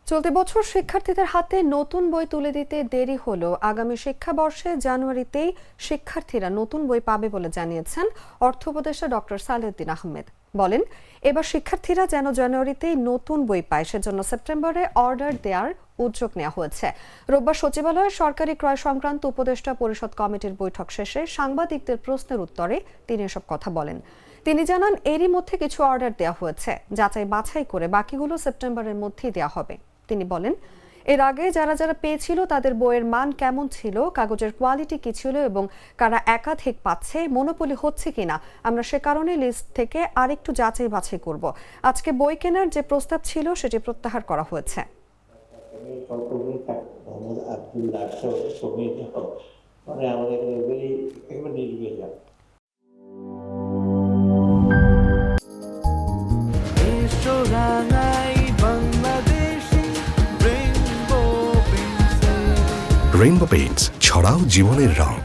চলতি বছর শিক্ষার্থীদের হাতে নতুন বই তুলে দিতে দেরি হলেও আগামী শিক্ষাবর্ষে জানুয়ারিতেই শিক্ষার্থীরা নতুন বই পাবে বলে জানিয়েছেন অর্থ উপদেষ্টা ডক্টর সালেউদ্দিন আহমেদ। বলেন, এবার শিক্ষার্থীরা যেন জানুয়ারিতেই নতুন বই পায় সেজন্য সেপ্টেম্বরে অর্ডার দেওয়ার উদ্যোগ নেওয়া হয়েছে। রোববার সচিবালয়ে সরকারি ক্রয় সংক্রান্ত উপদেষ্টা পরিষদ কমিটির বৈঠক শেষে সাংবাদিকদের প্রশ্নের উত্তরে তিনি এসব কথা বলেন। তিনি জানান, এরই মধ্যে কিছু অর্ডার দেওয়া হয়েছে, যাচাই বাছাই করে বাকিগুলো সেপ্টেম্বরের মধ্যেই দেওয়া হবে। তিনি বলেন, এর আগে যারা যারা পেয়েছিল তাদের বইয়ের মান কেমন ছিল, কাগজের কোয়ালিটি কি ছিল এবং কারা একাধিক পাচ্ছে, মনোপলি হচ্ছে কিনা, আমরা সে কারণে লিস্ট থেকে আরেকটু যাচাই বাছাই করব। আজকে বই কেনার যে প্রস্তাব ছিল সেটি প্রত্যাহার করা হয়েছে। রেইনবো পেইন্টস, ছড়াও জীবনের রং।